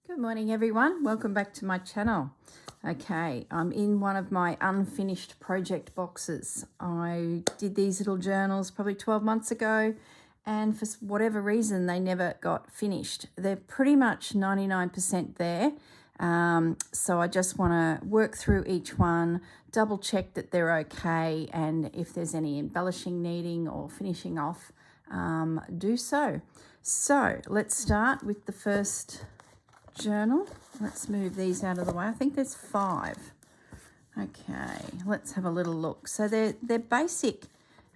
Good morning everyone, welcome back to my channel. Okay, I'm in one of my unfinished project boxes. I did these little journals probably 12 months ago and for whatever reason they never got finished. They're pretty much 99% there. So I just want to work through each one, double check that they're okay, and if there's any embellishing needing or finishing off, do so. So let's start with the first journal. Let's move these out of the way. I think there's 5. Okay, let's have a little look. So they're basic.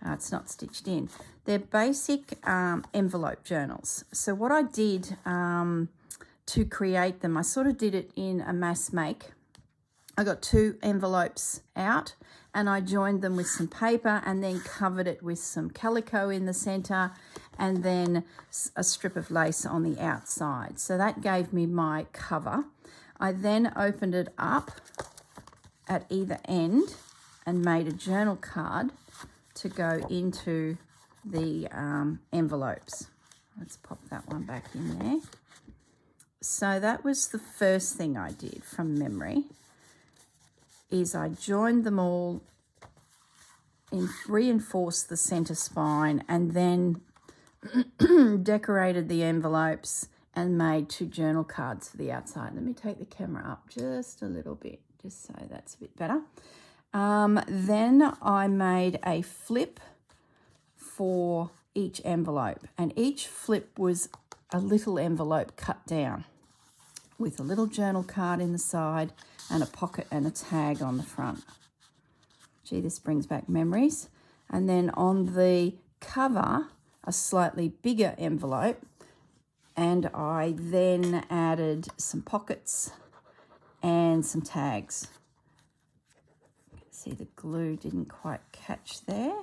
It's not stitched in. They're basic envelope journals. So what I did to create them, I sort of did it in a mass make. I got 2 envelopes out and I joined them with some paper and then covered it with some calico in the center and then a strip of lace on the outside. So that gave me my cover. I then opened it up at either end and made a journal card to go into the envelopes. Let's pop that one back in there. So that was the first thing I did from memory, is I joined them all, reinforced the center spine, and then decorated the envelopes and made 2 journal cards for the outside. Let me take the camera up just a little bit, just so that's a bit better. Then I made a flip for each envelope, and each flip was a little envelope cut down with a little journal card in the side and a pocket and a tag on the front. Gee, this brings back memories. And then on the cover, a slightly bigger envelope, and I then added some pockets and some tags. See, the glue didn't quite catch there,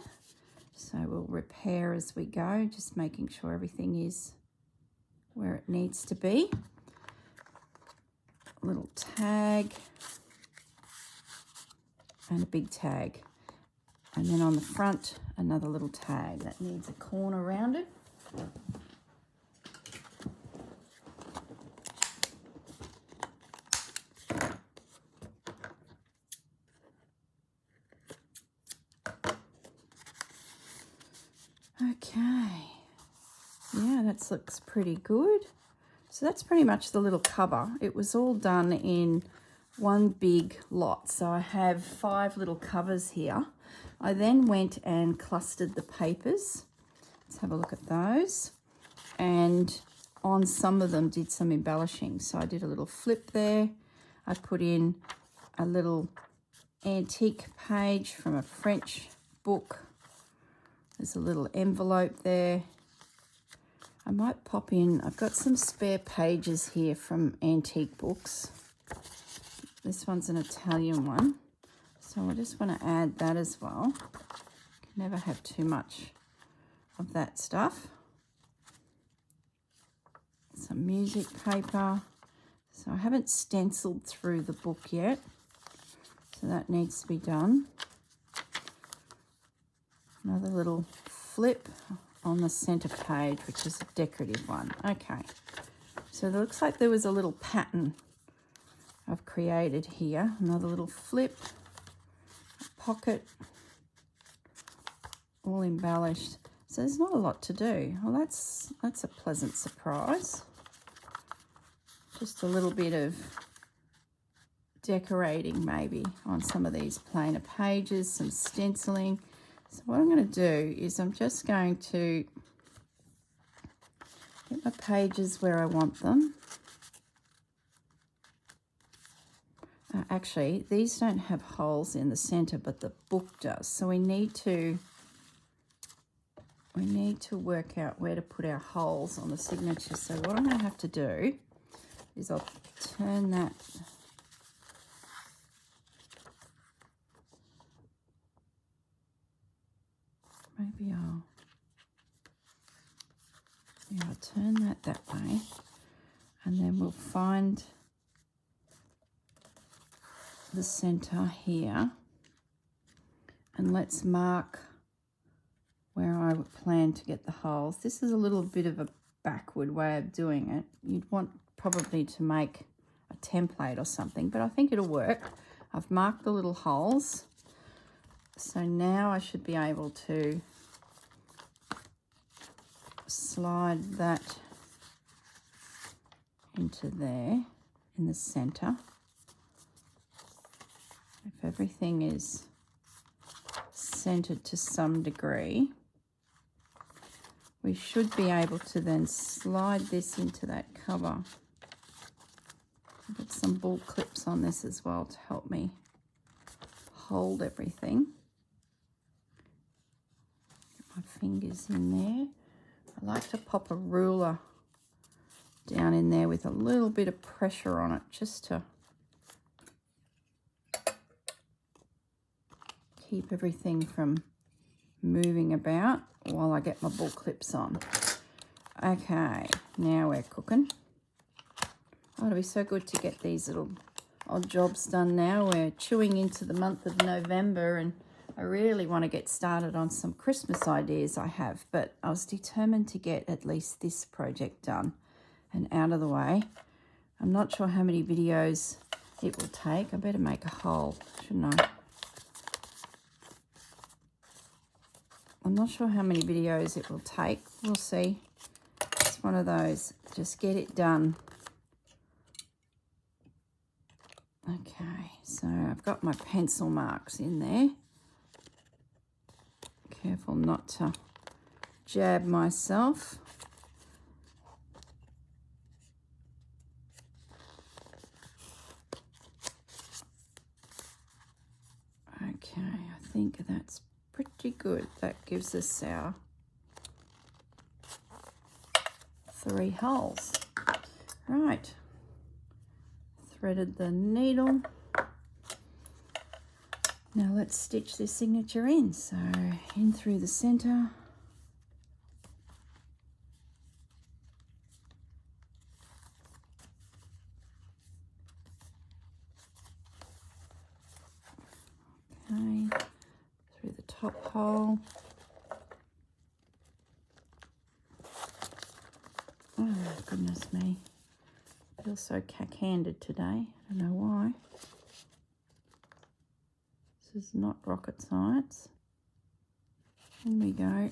so we'll repair as we go, just making sure everything is where it needs to be. A little tag and a big tag, and then on the front another little tag that needs a corner around it. Okay, yeah, that looks pretty good. So that's pretty much the little cover. It was all done in one big lot. So I have 5 little covers here. I then went and clustered the papers. Let's have a look at those. And on some of them did some embellishing. So I did a little flip there. I put in a little antique page from a French book. There's a little envelope there. I might pop in, I've got some spare pages here from antique books. This one's an Italian one, so I just want to add that as well. Can never have too much of that stuff. Some music paper. So I haven't stenciled through the book yet, so that needs to be done. Another little flip on the center page, which is a decorative one. Okay, so it looks like there was a little pattern I've created here. Another little flip, pocket, all embellished. So there's not a lot to do. Well, that's a pleasant surprise. Just a little bit of decorating maybe on some of these plainer pages, some stenciling. So what I'm going to do is I'm just going to get my pages where I want them. Actually, these don't have holes in the center, but the book does. So we need to work out where to put our holes on the signature. So what I'm going to have to do is I'll turn that I'll turn that way, and then we'll find the center here, and let's mark where I would plan to get the holes. This is a little bit of a backward way of doing it. You'd want probably to make a template or something, but I think it'll work. I've marked the little holes. So now I should be able to slide that into there in the center. If everything is centered to some degree, we should be able to then slide this into that cover. I've got some bull clips on this as well to help me hold everything. Get my fingers in there. I like to pop a ruler down in there with a little bit of pressure on it, just to keep everything from moving about while I get my bull clips on. Okay, now we're cooking. Oh, it'll be so good to get these little odd jobs done now. We're chewing into the month of November, and I really want to get started on some Christmas ideas I have, but I was determined to get at least this project done and out of the way. I'm not sure how many videos it will take. I better make a hole, shouldn't I? I'm not sure how many videos it will take. We'll see. It's one of those, just get it done. Okay, so I've got my pencil marks in there. Careful not to jab myself. Okay, I think that's pretty good. That gives us our 3 holes. Right, threaded the needle. Now let's stitch this signature in. So in through the center. Okay, through the top hole. Oh, goodness me. I feel so cack-handed today. I don't know why. This is not rocket science. In we go.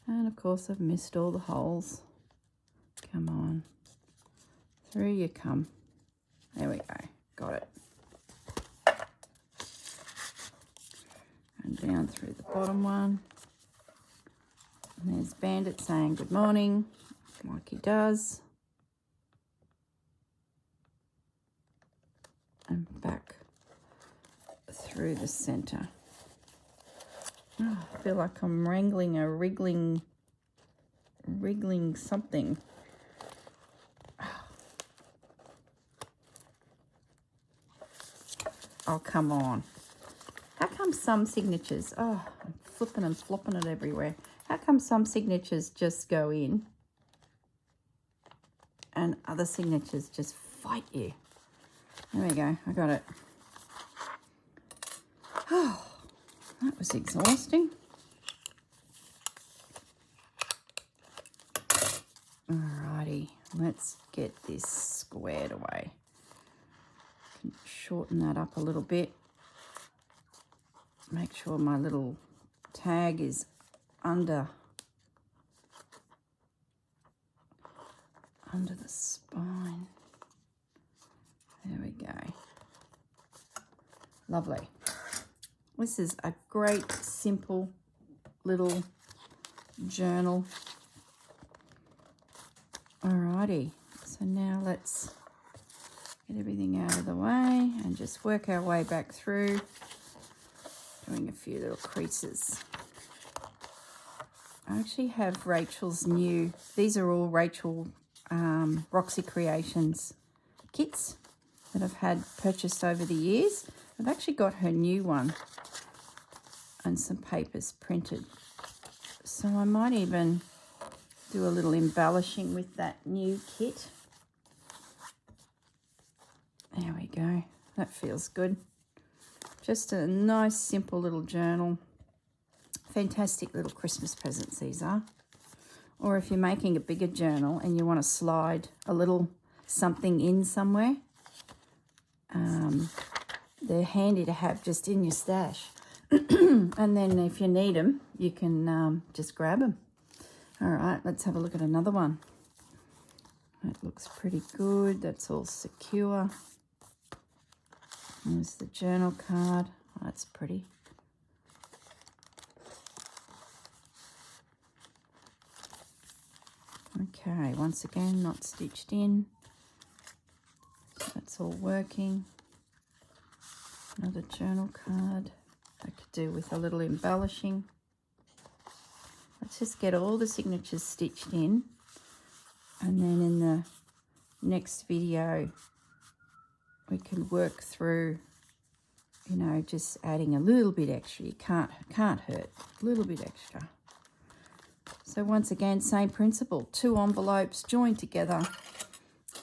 And of course I've missed all the holes. Come on. Through you come. There we go. Got it. And down through the bottom one. And there's Bandit saying good morning, like he does. And back through the center. Oh, I feel like I'm wrangling a wriggling something. Oh, come on. How come some signatures, oh, I'm flipping and flopping it everywhere. How come some signatures just go in and other signatures just fight you? There we go, I got it. Oh, that was exhausting. Alrighty, let's get this squared away. Can shorten that up a little bit. Make sure my little tag is under the spine. There we go. Lovely. This is a great, simple little journal. Alrighty, so now let's get everything out of the way and just work our way back through, doing a few little creases. I actually have Rachel's new, these are all Rachel Roxy Creations kits that I've had purchased over the years. I've actually got her new one and some papers printed. So I might even do a little embellishing with that new kit. There we go. That feels good. Just a nice, simple little journal. Fantastic little Christmas presents these are. Or if you're making a bigger journal and you want to slide a little something in somewhere, they're handy to have just in your stash. And then if you need them, you can just grab them. All right, let's have a look at another one. That looks pretty good. That's all secure. There's the journal card. Oh, that's pretty. Okay, once again, not stitched in. So that's all working. Another journal card. I could do with a little embellishing. Let's just get all the signatures stitched in, and then in the next video we can work through, you know, just adding a little bit extra. You can't hurt. A little bit extra. So once again, same principle. 2 envelopes joined together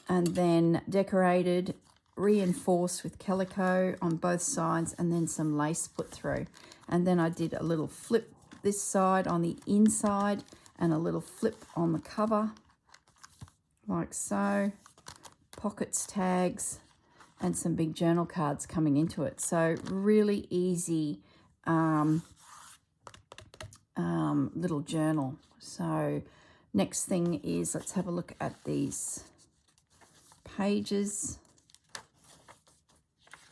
and then decorated, reinforced with calico on both sides, and then some lace put through. And then I did a little flip this side on the inside and a little flip on the cover, like so. Pockets, tags, and some big journal cards coming into it. So really easy little journal. So next thing is, let's have a look at these pages.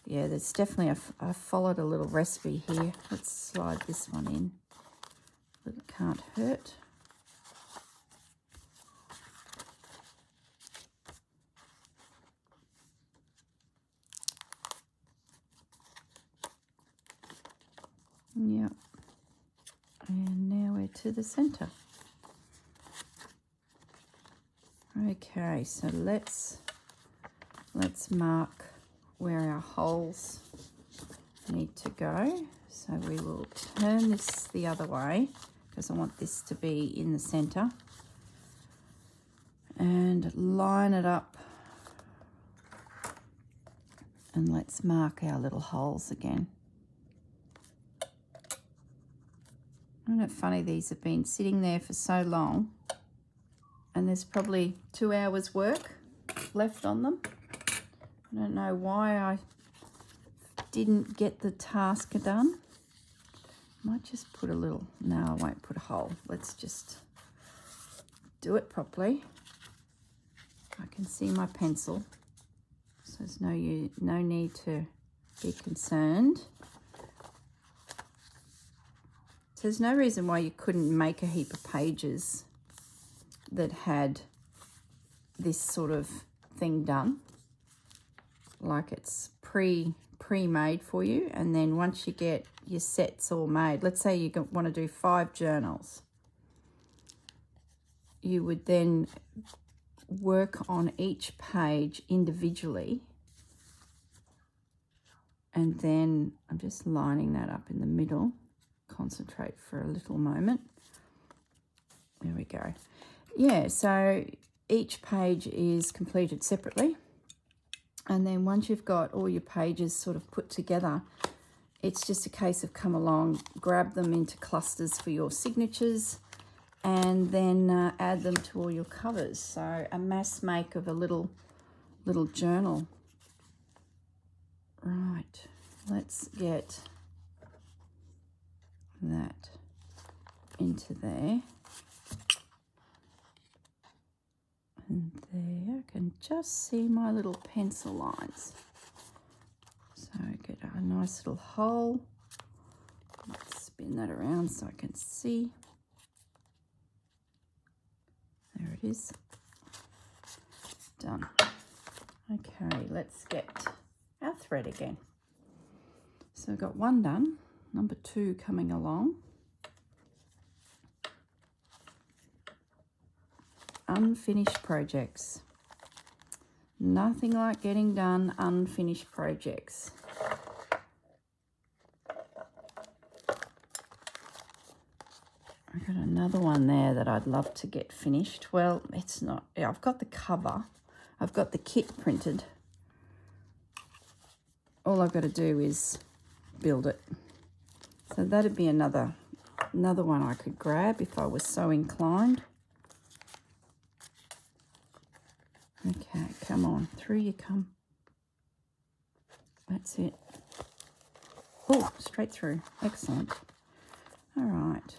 Yeah, there's definitely I followed a little recipe here. Let's slide this one in. But it can't hurt. Yep. And now we're to the center. Okay, so let's mark where our holes need to go. So we will turn this the other way because I want this to be in the center, and line it up, and let's mark our little holes again. Isn't it funny, these have been sitting there for so long and there's probably 2 hours work left on them. I don't know why I didn't get the task done. Might just put a little, no, I won't put a hole. Let's just do it properly. I can see my pencil, so there's no need to be concerned. So there's no reason why you couldn't make a heap of pages that had this sort of thing done, like it's pre-made for you. And then once you get your sets all made, let's say you want to do 5 journals, you would then work on each page individually, and then I'm just lining that up in the middle. Concentrate for a little moment. There we go. Yeah, so each page is completed separately, and then once you've got all your pages sort of put together, it's just a case of come along, grab them into clusters for your signatures, and then add them to all your covers. So a mass make of a little journal. Right, let's get that into there, and there I can just see my little pencil lines. So get a nice little hole. Let's spin that around so I can see. There it is. Done. Okay, let's get our thread again. So I've got 1 done. Number 2 coming along. Unfinished projects. Nothing like getting done unfinished projects. I've got another one there that I'd love to get finished. Well, it's not. I've got the cover. I've got the kit printed. All I've got to do is build it. So that'd be another one I could grab if I was so inclined. Come on, through you come. That's it. Oh, straight through. Excellent. All right.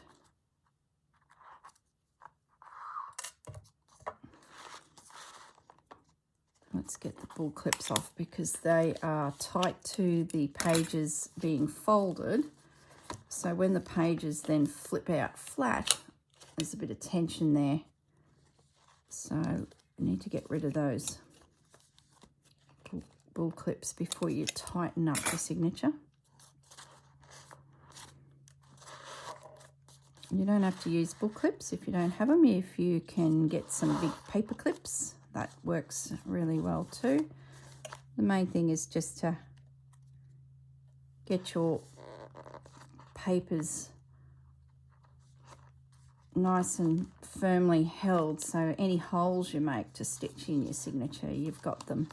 Let's get the bull clips off because they are tight to the pages being folded. So when the pages then flip out flat, there's a bit of tension there. So you need to get rid of those bull clips before you tighten up the signature. You don't have to use bull clips if you don't have them. If you can get some big paper clips, that works really well too. The main thing is just to get your papers nice and firmly held, so any holes you make to stitch in your signature, you've got them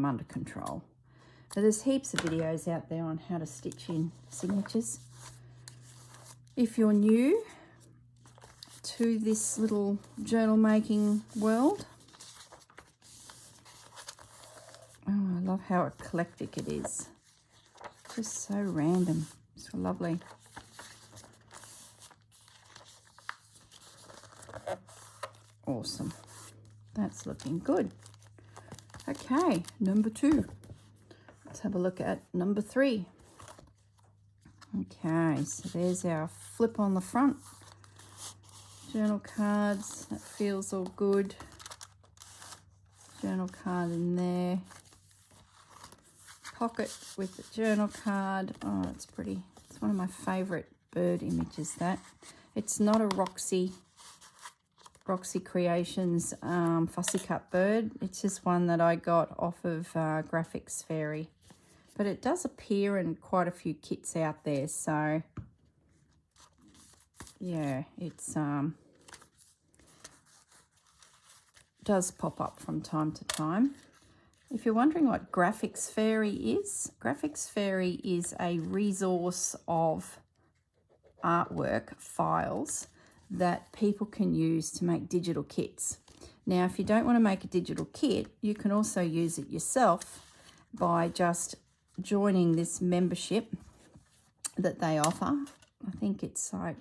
under control. So there's heaps of videos out there on how to stitch in signatures. If you're new to this little journal making world, oh, I love how eclectic it is. Just so random, so lovely. Awesome. That's looking good. Okay, number 2. Let's have a look at number 3. Okay, so there's our flip on the front. Journal cards, that feels all good. Journal card in there. Pocket with the journal card. Oh, it's pretty. It's one of my favourite bird images, that. It's not a Roxy Creations fussy cut bird. It's just one that I got off of Graphics Fairy. But it does appear in quite a few kits out there, so yeah, it's does pop up from time to time. If you're wondering what Graphics Fairy is a resource of artwork files that people can use to make digital kits. Now, if you don't want to make a digital kit, you can also use it yourself by just joining this membership that they offer. I think it's like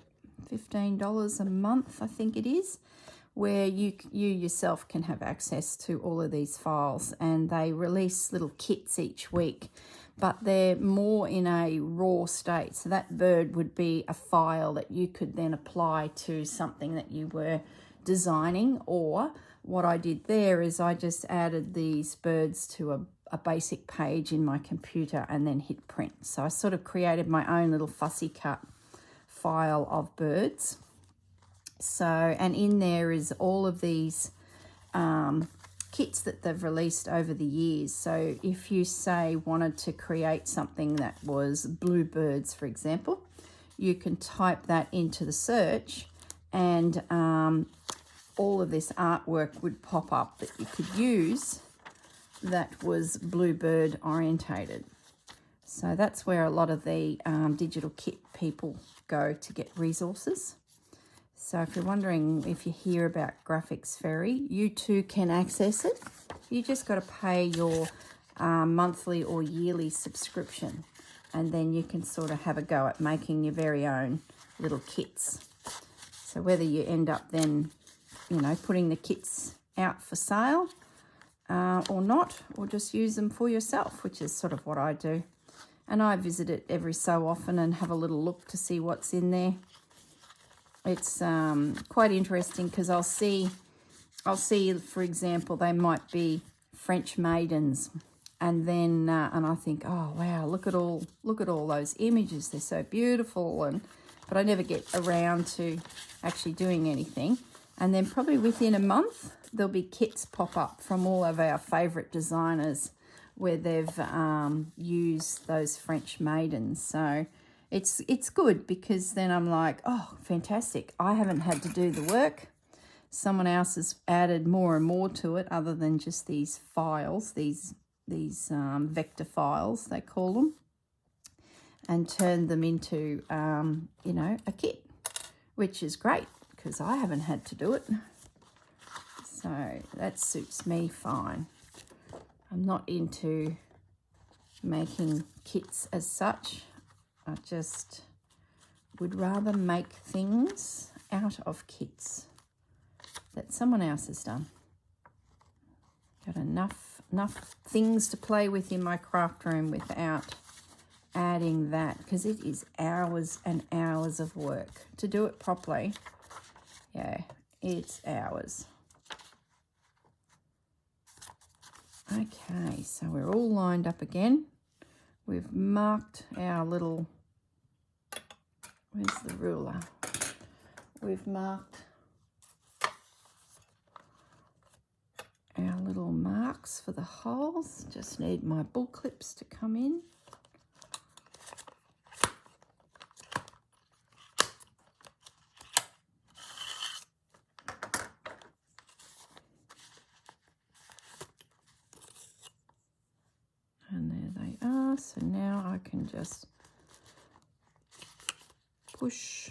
$15 a month, I think it is, where you yourself can have access to all of these files, and they release little kits each week, but they're more in a raw state. So that bird would be a file that you could then apply to something that you were designing, or what I did there is I just added these birds to a basic page in my computer and then hit print. So I sort of created my own little fussy cut file of birds. So, and in there is all of these kits that they've released over the years. So if you, say, wanted to create something that was bluebirds, for example, you can type that into the search, and all of this artwork would pop up that you could use that was bluebird orientated. So that's where a lot of the digital kit people go to get resources. So if you're wondering, if you hear about Graphics Fairy, you too can access it. You just got to pay your monthly or yearly subscription, and then you can sort of have a go at making your very own little kits. So whether you end up then, you know, putting the kits out for sale or not, or just use them for yourself, which is sort of what I do. And I visit it every so often and have a little look to see what's in there. It's quite interesting because I'll see, for example, they might be French maidens, and then and I think, oh wow, look at all those images, they're so beautiful, but I never get around to actually doing anything. And then probably within a month there'll be kits pop up from all of our favorite designers where they've used those French maidens. So it's good, because then I'm like, oh, fantastic. I haven't had to do the work. Someone else has added more and more to it, other than just these files, these vector files, they call them, and turned them into, you know, a kit, which is great because I haven't had to do it. So that suits me fine. I'm not into making kits as such. I just would rather make things out of kits that someone else has done. Got enough things to play with in my craft room without adding that, because it is hours and hours of work to do it properly. Yeah, it's hours. Okay, so we're all lined up again. We've marked our little, where's the ruler? We've marked our little marks for the holes. Just need my bull clips to come in. And there they are. So now I can just push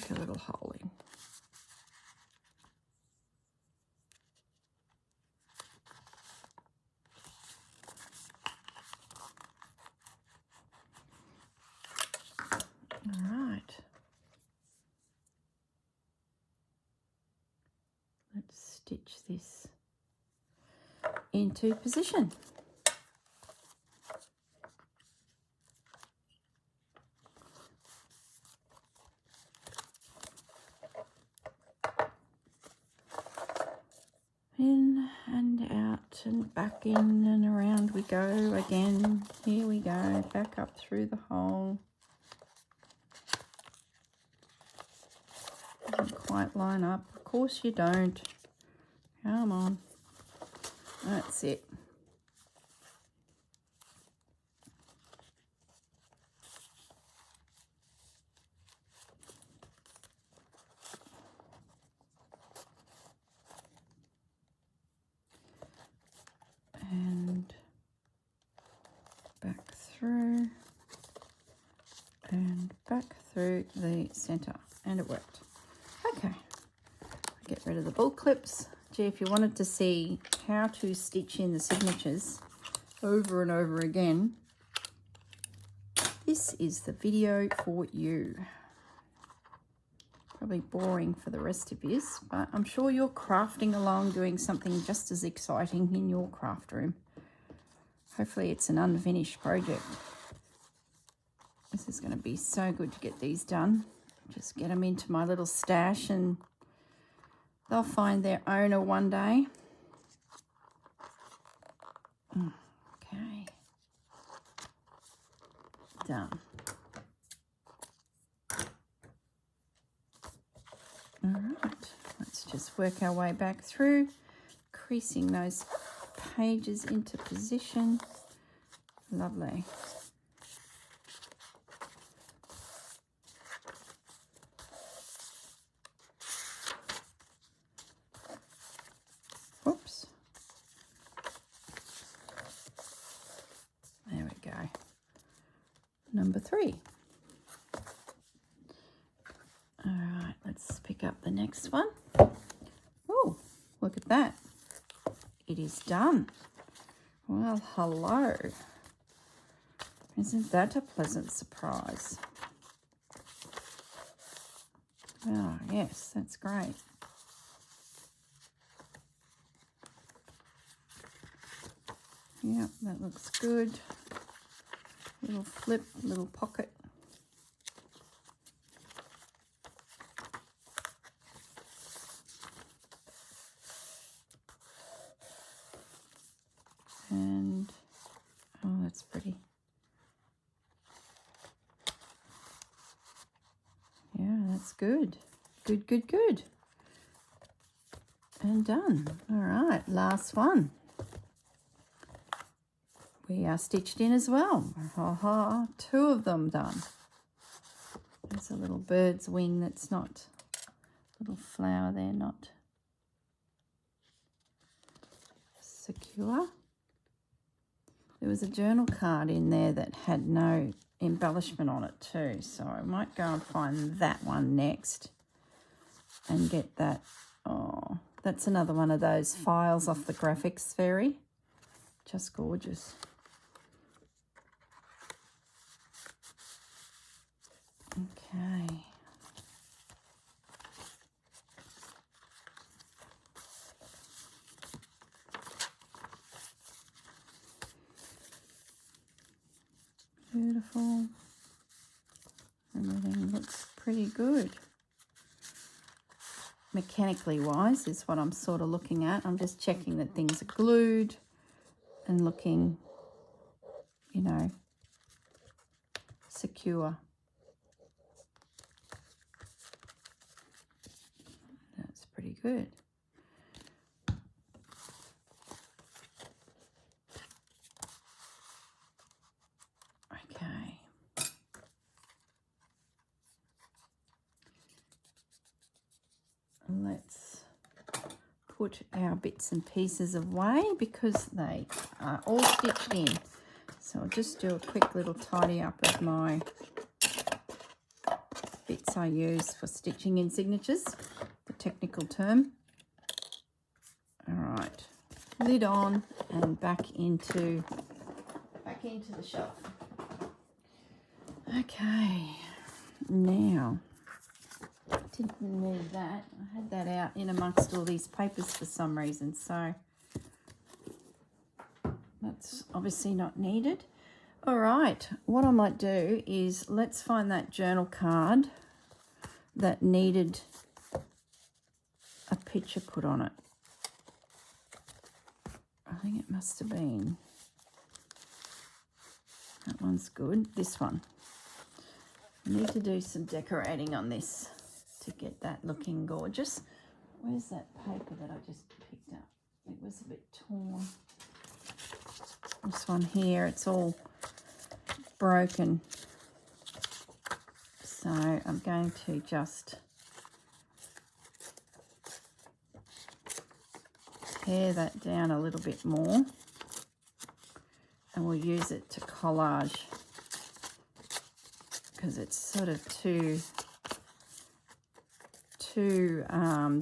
a little hole in. All right. Let's stitch this into position. In and out and back in and around we go again. Here we go, back up through the hole. Doesn't quite line up. Of course you don't. Come on. That's it. And back through and back through the center, and it worked. Okay, get rid of the bull clips. Gee, if you wanted to see how to stitch in the signatures over and over again, this is the video for you. Probably boring for the rest of you, but I'm sure you're crafting along, doing something just as exciting in your craft room. Hopefully it's an unfinished project. This is going to be so good to get these done. Just get them into my little stash and they'll find their owner one day. Okay. Done. All right, let's just work our way back through, creasing those pages into position. Lovely. Oops. There we go. Number 3. All right, let's pick up the next one. Oh, look at that. It is done. Well, hello. Isn't that a pleasant surprise? Oh, yes, that's great. Yep, that looks good. Little flip, little pocket. And, oh, that's pretty. Yeah, that's good. Good, good, good. And done. All right, last one. We are stitched in as well. Ha, 2 of them done. There's a little bird's wing that's not, little flower there, not secure. There was a journal card in there that had no embellishment on it too, so I might go and find that one next and get that. Oh, that's another one of those files off the Graphics Fairy. Just gorgeous. Okay. Beautiful. Everything looks pretty good. Mechanically wise is what I'm sort of looking at. I'm just checking that things are glued and looking, you know, secure. That's pretty good. Okay. Let's put our bits and pieces away because they are all stitched in. So I'll just do a quick little tidy up of my bits I use for stitching in signatures, the technical term. All right, lid on and back into the shelf. Okay, now didn't need that. I had that out in amongst all these papers for some reason, so that's obviously not needed. All right, what I might do is let's find that journal card that needed a picture put on it. I think it must have been, that one's good, this one. I need to do some decorating on this to get that looking gorgeous. Where's that paper that I just picked up? It was a bit torn. This one here, it's all broken. So I'm going to just tear that down a little bit more and we'll use it to collage because it's sort of too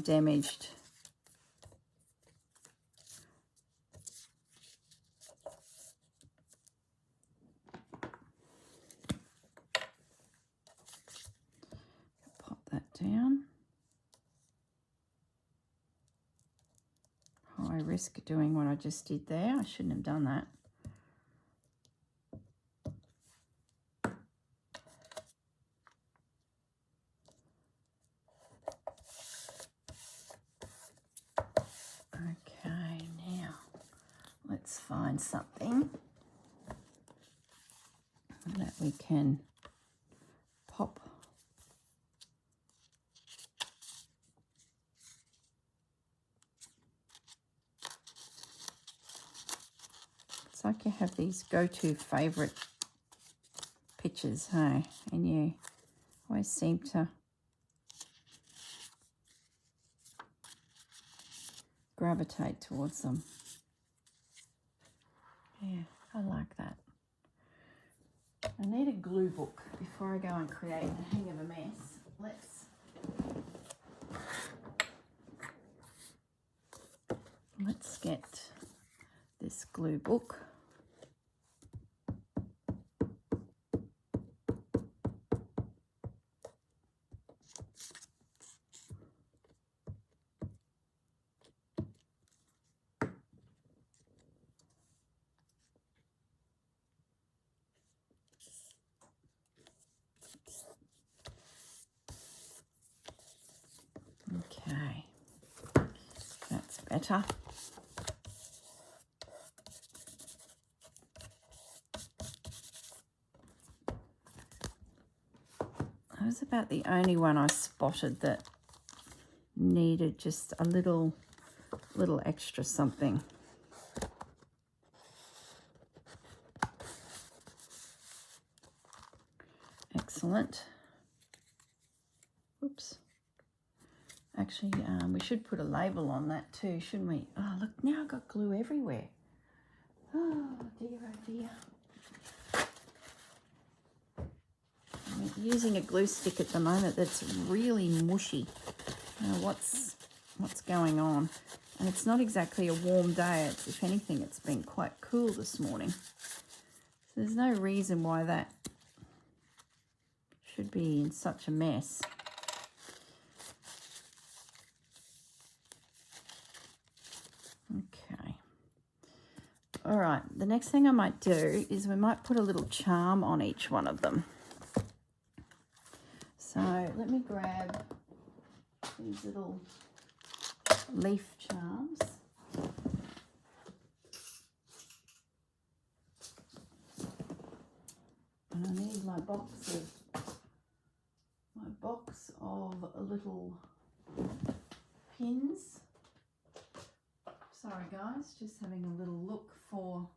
damaged. Pop that down. High risk doing what I just did there. I shouldn't have done that. Okay, now let's find something that we can pop. It's like you have these go-to favourite pictures, hey? And you always seem to gravitate towards them. Yeah, I like that. I need a glue book before I go and create a hang of a mess. Let's get this glue book. Okay, that's better. That was about the only one I spotted that needed just a little extra something. Excellent. Oops. Actually, we should put a label on that too, shouldn't we? Oh, look, now I've got glue everywhere. Oh, dear, oh, dear. I'm using a glue stick at the moment that's really mushy. I don't know what's going on. And it's not exactly a warm day. It's, if anything, it's been quite cool this morning. So there's no reason why that should be in such a mess. Okay. All right, the next thing I might do is we might put a little charm on each one of them. So let me grab these little leaf charms. And I need my box of little pins. Sorry guys, just having a little look for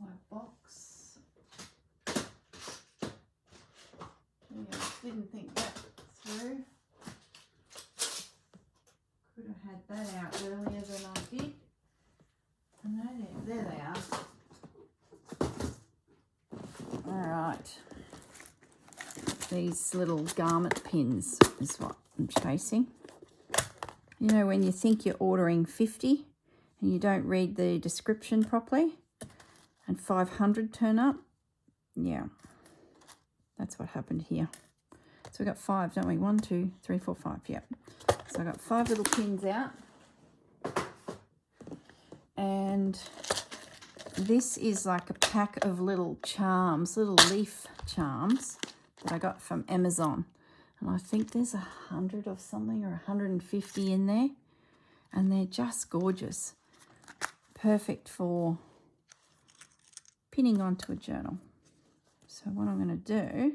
my box. Yeah, didn't think that through. Could have had that out earlier than I did. And there they are. All right. These little garment pins is what I'm chasing. You know, when you think you're ordering 50 and you don't read the description properly and 500 turn up? Yeah, that's what happened here. So we've got 5, don't we? 1, 2, 3, 4, 5, yeah. So I've got 5 little pins out. And this is like a pack of little charms, little leaf charms that I got from Amazon. And I think there's 100 of something or 150 in there. And they're just gorgeous. Perfect for pinning onto a journal. So what I'm going to do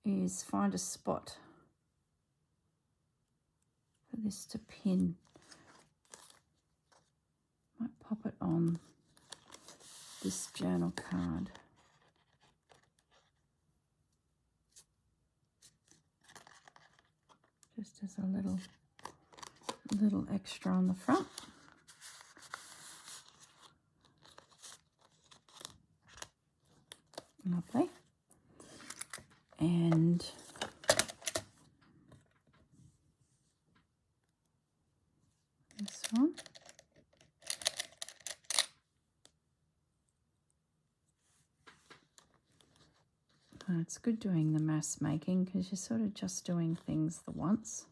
is find a spot for this to pin. Might pop it on this journal card. Just as a little extra on the front. Lovely. And this one. It's good doing the mass making because you're sort of just doing things the once.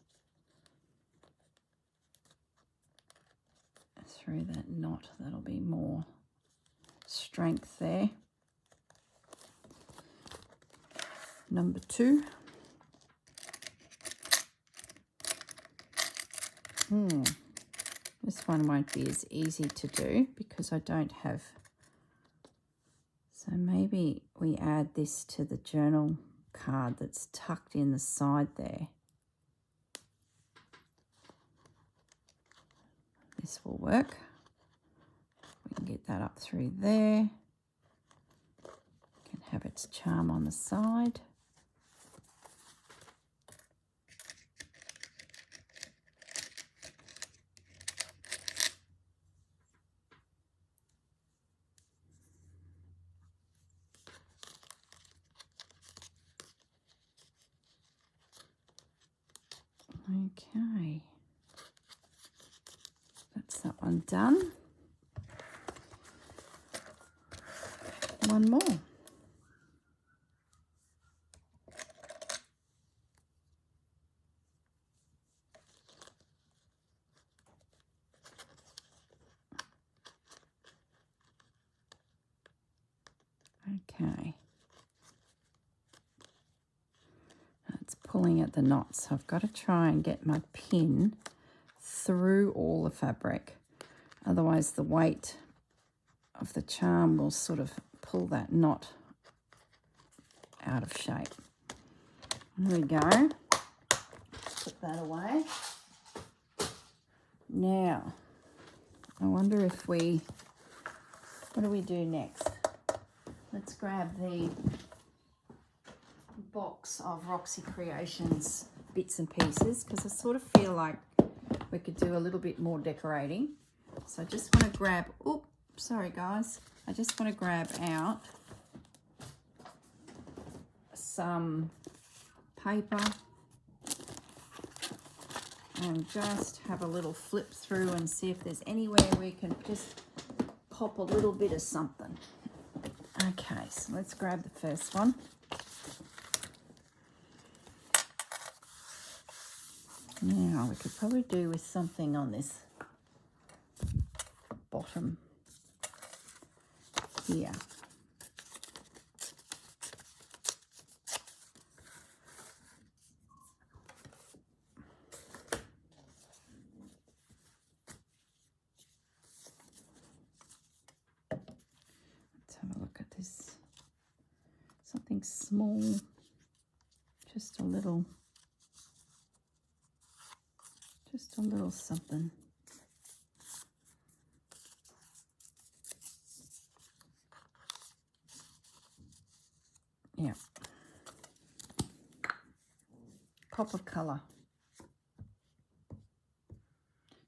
Through that knot, that'll be more strength there. Number 2. This one won't be as easy to do because I don't have. So maybe we add this to the journal card that's tucked in the side there. This will work. We can get that up through there. Can have its charm on the side. Okay, that's that one done. One more. Okay. It's pulling at the knots. I've got to try and get my pin through all the fabric. Otherwise the weight of the charm will sort of pull that knot out of shape. There we go. Put that away. Now, I wonder if what do we do next? Let's grab the box of Roxy Creations bits and pieces because I sort of feel like we could do a little bit more decorating. So I just want to grab, sorry guys, I just want to grab out some paper and just have a little flip through and see if there's anywhere we can just pop a little bit of something. Okay, so let's grab the first one. Now we could probably do with something on this bottom here. Let's have a look at this. Something small, just a little something. Yeah. Pop of colour.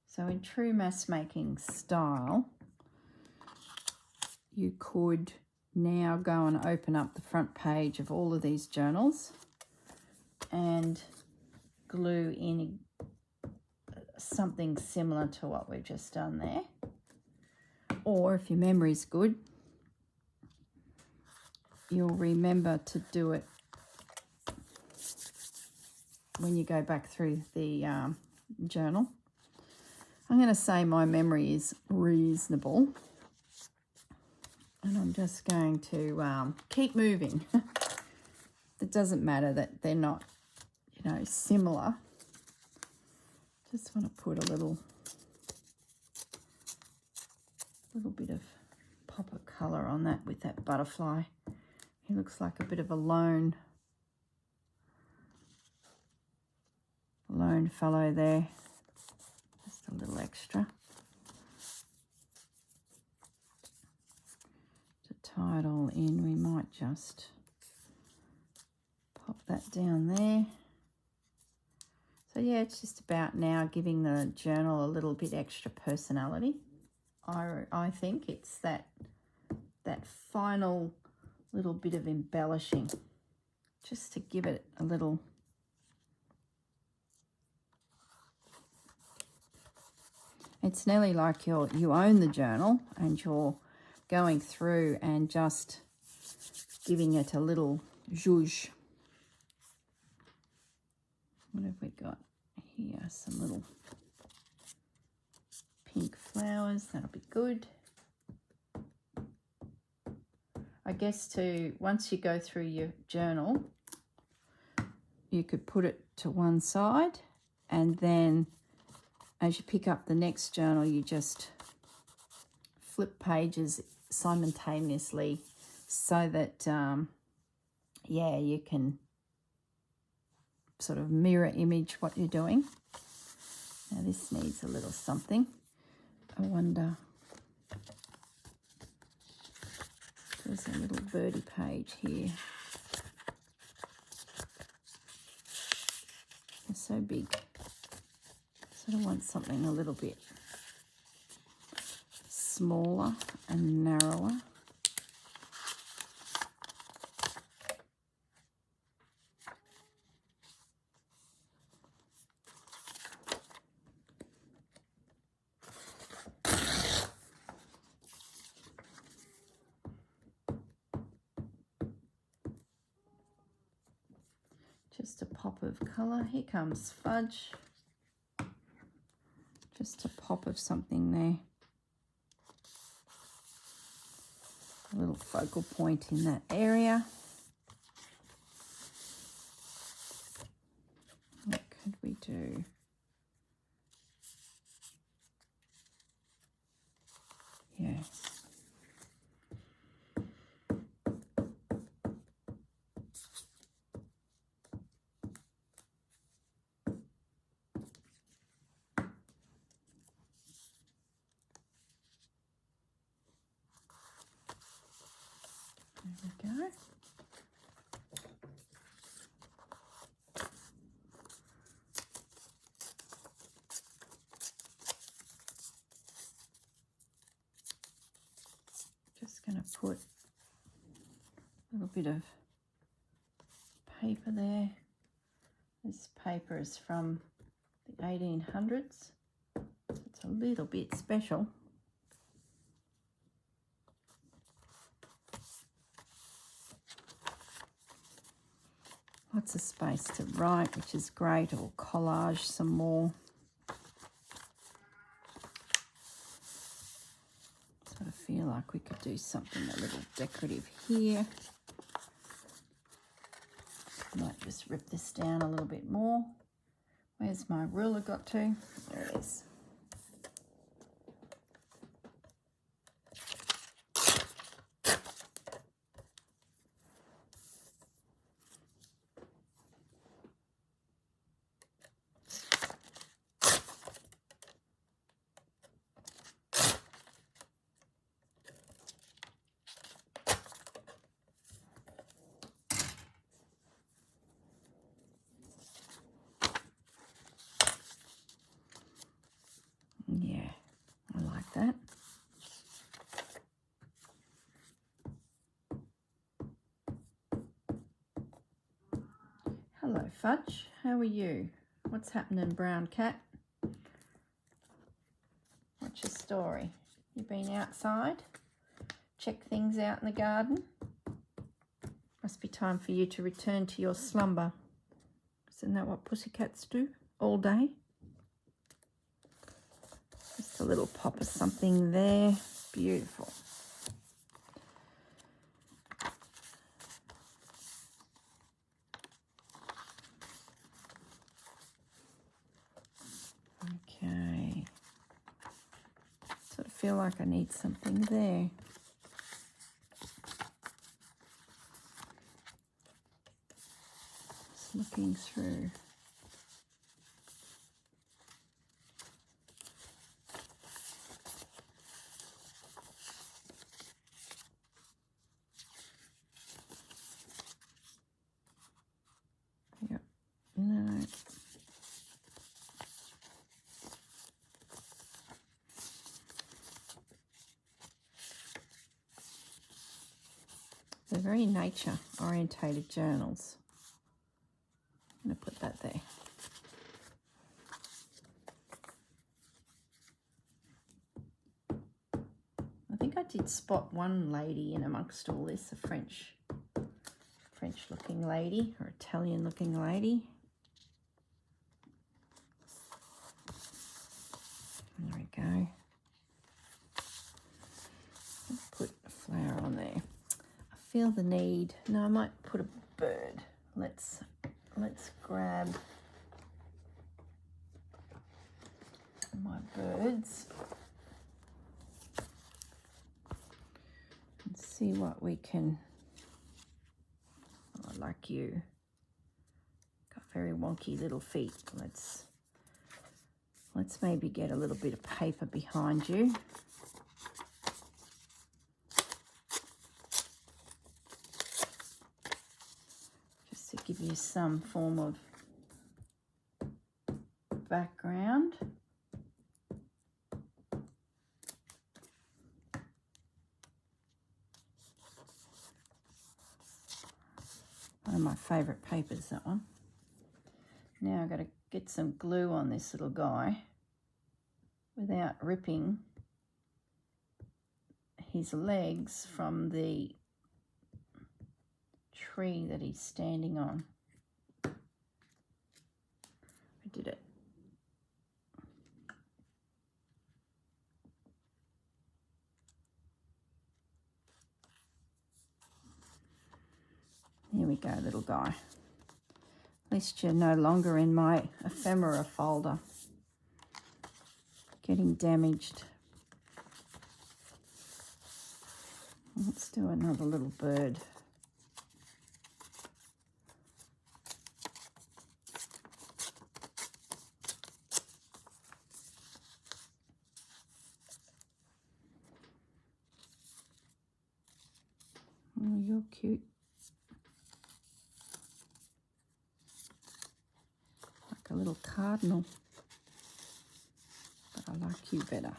So in true mass making style, you could now go and open up the front page of all of these journals and glue in something similar to what we've just done there. Or if your memory's good, you'll remember to do it when you go back through the journal. I'm going to say my memory is reasonable, and I'm just going to keep moving. It doesn't matter that they're not, you know, similar. Just want to put a little bit of pop of colour on that with that butterfly. He looks like a bit of a lone fellow there. Just a little extra to tie it all in. We might just pop that down there. So yeah, it's just about now giving the journal a little bit extra personality. I think it's that final little bit of embellishing, just to give it a little. It's nearly like you own the journal and you're going through and just giving it a little zhuzh. What have we got here? Some little pink flowers. That'll be good. I guess once you go through your journal, you could put it to one side, and then as you pick up the next journal, you just flip pages simultaneously so that, yeah, you can sort of mirror image what you're doing. Now this needs a little something. I wonder, there's a little birdie page here. They're so big. So I want something a little bit smaller and narrower. Just a pop of colour. Here comes fudge. Just a pop of something there. A little focal point in that area. What could we do? Yeah. There we go. Just going to put a little bit of paper there. This paper is from the 1800s. It's a little bit special. Lots of space to write, which is great, or collage some more. Sort of feel like we could do something a little decorative here. Might just rip this down a little bit more. Where's my ruler got to? There it is. Yeah, I like that. Hello, Fudge. How are you? What's happening, brown cat? What's your story? You been outside? Check things out in the garden? Must be time for you to return to your slumber. Isn't that what pussycats do all day? Just a little pop of something there. Beautiful. Okay. Sort of feel like I need something there. Just looking through. Yep. No. They're very nature-orientated journals. I'm going to put that there. I think I did spot one lady in amongst all this, a French-looking lady or Italian-looking lady. There we go. Let's put a flower on there. I feel the need. No, I might put a bird. Let's grab my birds and see what we can. Oh, like you. Got very wonky little feet. Let's maybe get a little bit of paper behind you. Just to give you some form of background. One of my favourite papers, that one. Now I've got to get some glue on this little guy without ripping his legs from the tree that he's standing on. I did it. Here we go, little guy. At least you're no longer in my ephemera folder. Getting damaged. Let's do another little bird. Oh, you're cute. Like a little cardinal. But I like you better.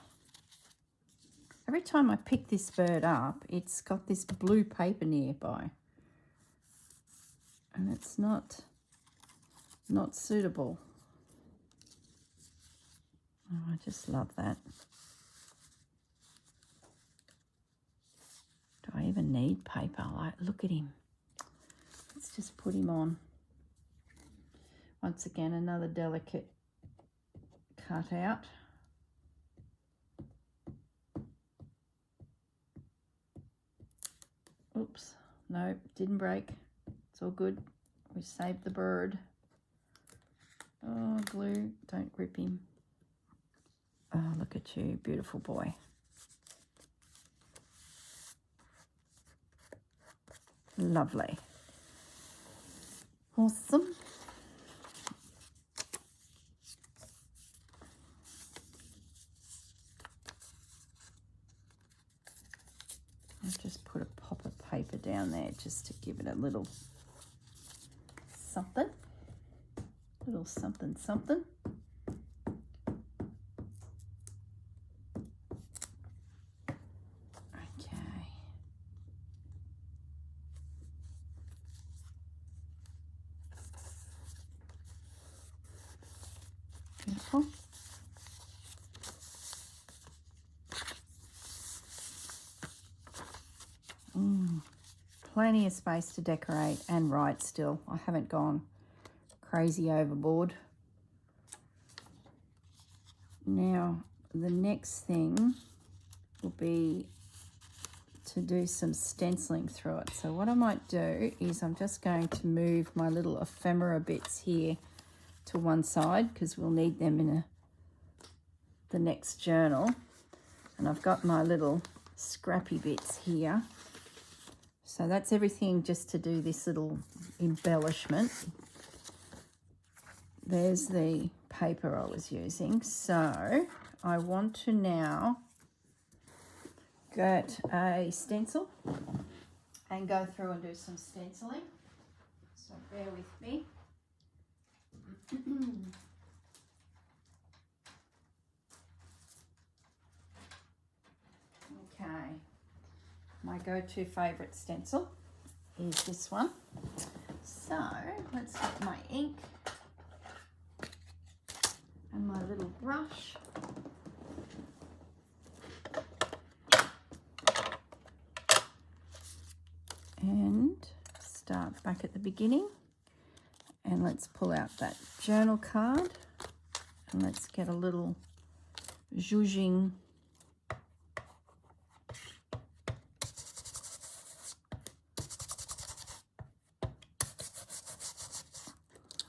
Every time I pick this bird up, it's got this blue paper nearby. And it's not suitable. Oh, I just love that. Do I even need paper? Like, look at him. Let's just put him on. Once again, another delicate cutout. Oops, no, didn't break. It's all good. We saved the bird. Oh, glue, don't grip him. Oh, look at you, beautiful boy. Lovely. Awesome. I'll just put a pop of paper down there just to give it a little something. Little something, something. Okay. Beautiful. Plenty of space to decorate and write still. I haven't gone crazy overboard. Now, the next thing will be to do some stenciling through it. So what I might do is I'm just going to move my little ephemera bits here to one side because we'll need them in the next journal. And I've got my little scrappy bits here. So that's everything just to do this little embellishment. There's the paper I was using. So I want to now get a stencil and go through and do some stenciling. So bear with me. Okay. My go-to favourite stencil is this one. So let's get my ink and my little brush. And start back at the beginning. And let's pull out that journal card. And let's get a little zhuzhing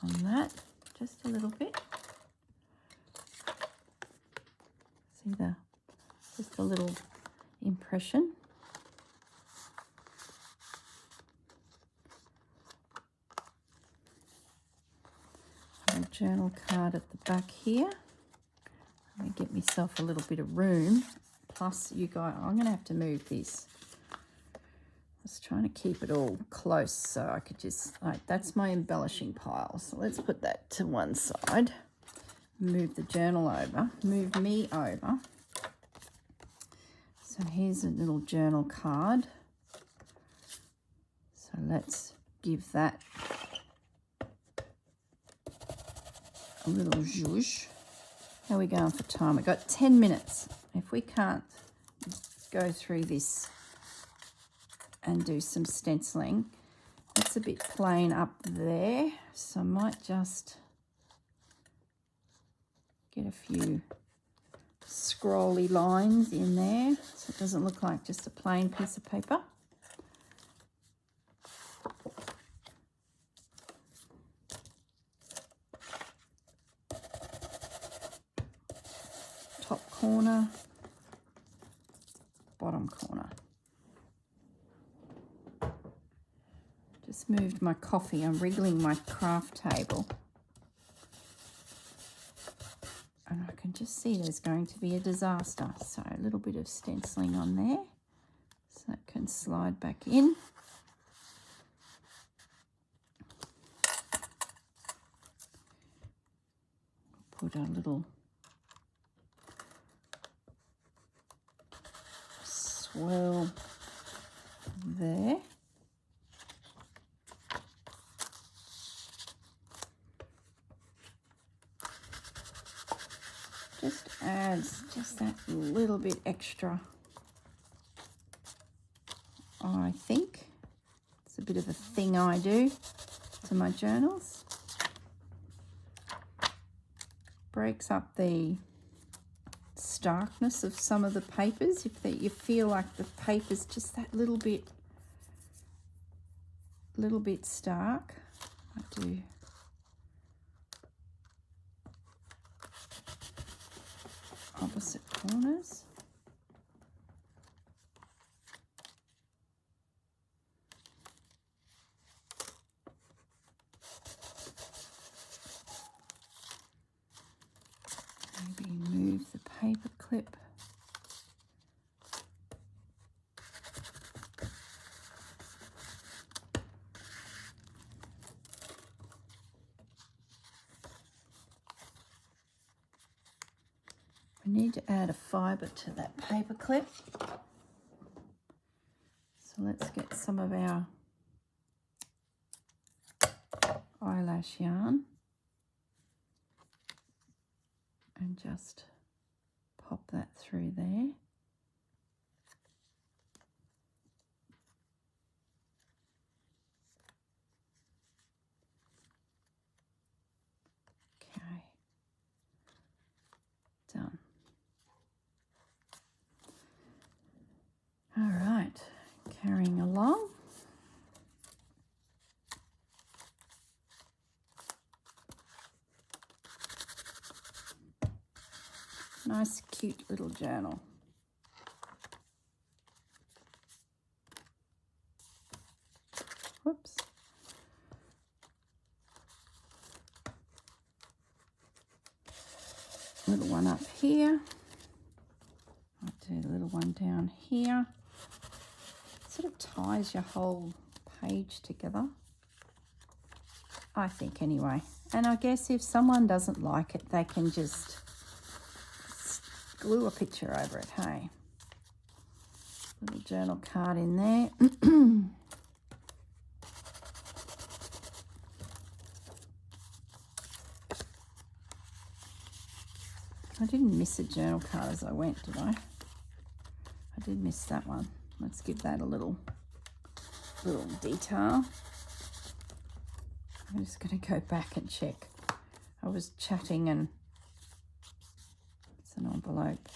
on that, just a little bit. See just a little impression. A journal card at the back here. I'm going to get myself a little bit of room. Plus, you guys, I'm going to have to move this. I was trying to keep it all close so I could just, like, that's my embellishing pile. So let's put that to one side. Move the journal over, move me over. So here's a little journal card. So let's give that a little zhuzh. How are we going for time? We've got 10 minutes. If we can't go through this and do some stenciling, that's a bit plain up there. So I might just get a few scrolly lines in there so it doesn't look like just a plain piece of paper. Top corner, bottom corner. Just moved my coffee. I'm wriggling my craft table. And I can just see there's going to be a disaster. So a little bit of stenciling on there. So it can slide back in. Put a little swirl there. Just adds just that little bit extra, I think. It's a bit of a thing I do to my journals. Breaks up the starkness of some of the papers. If you feel like the paper's just that little bit stark, I do opposite corners. Maybe move the paper clip. We need to add a fibre to that paper clip. So let's get some of our eyelash yarn and just pop that through there. Okay, done. All right, carrying along. Nice, cute little journal. Whoops. Little one up here. I'll do the little one down here. Sort of ties your whole page together, I think, anyway. And I guess if someone doesn't like it, they can just glue a picture over it, hey? Little journal card in there. I didn't miss a journal card as I went, did I? I did miss that one. Let's give that a little detail. I'm just going to go back and check. I was chatting and it's an envelope.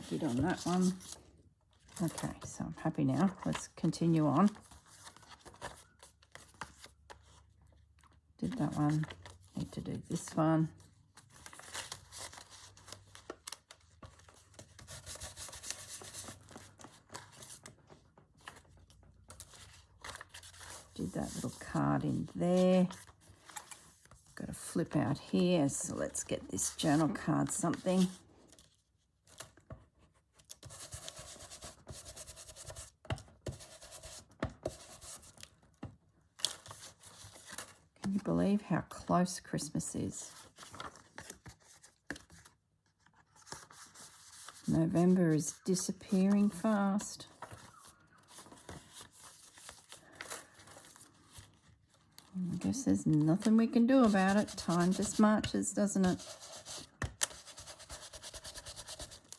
Did on that one. Okay, so I'm happy now. Let's continue on. Did that one. Need to do this one. Did that little card in there. Got a flip out here, so let's get this journal card something. Can you believe how close Christmas is? November is disappearing fast. I guess there's nothing we can do about it. Time just marches, doesn't it?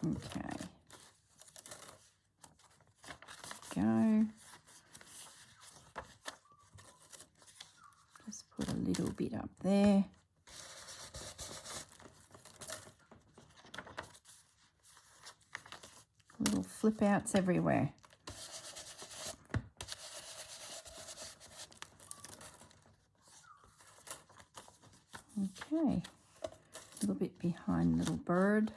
Okay. Go. Just put a little bit up there. Little flip outs everywhere. Okay, a little bit behind little bird.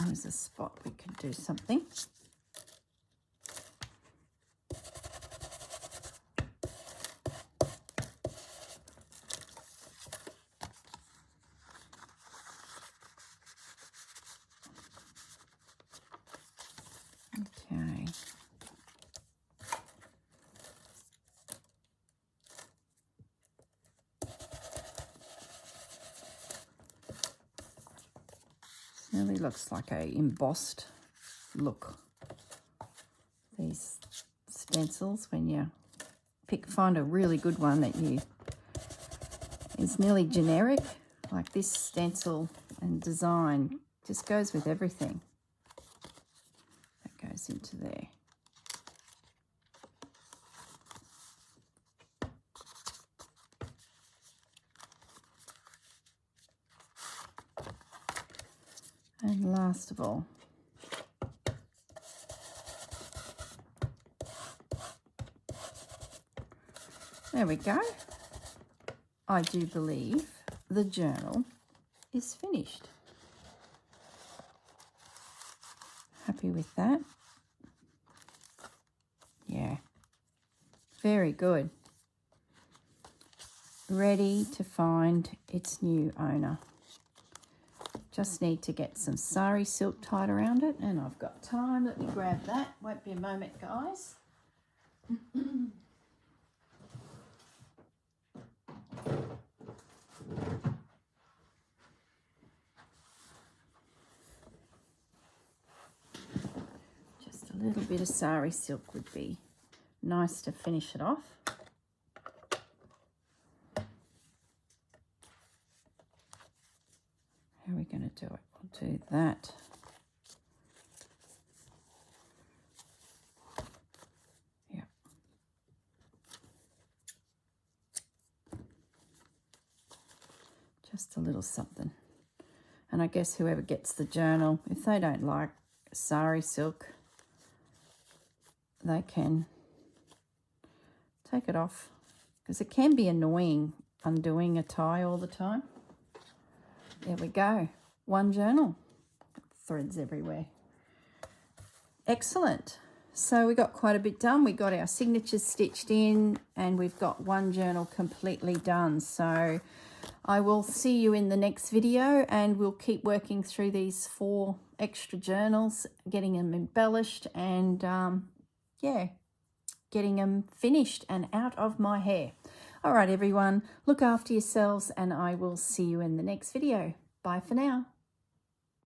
There's a spot we could do something. It looks like a embossed look. These stencils, when you find a really good one that is nearly generic, like this stencil and design just goes with everything. That goes into there. And last of all, there we go. I do believe the journal is finished. Happy with that? Yeah, very good. Ready to find its new owner. Just need to get some sari silk tied around it, and I've got time. Let me grab that. Won't be a moment, guys. Just a little bit of sari silk would be nice to finish it off. How are we going to do it? We'll do that. Yeah. Just a little something. And I guess whoever gets the journal, if they don't like sari silk, they can take it off, because it can be annoying undoing a tie all the time. There we go. One journal. Threads everywhere. Excellent. So we got quite a bit done. We got our signatures stitched in, and we've got one journal completely done. So I will see you in the next video, and we'll keep working through these 4 extra journals, getting them embellished, and yeah, getting them finished and out of my hair. All right, everyone, look after yourselves, and I will see you in the next video. Bye for now.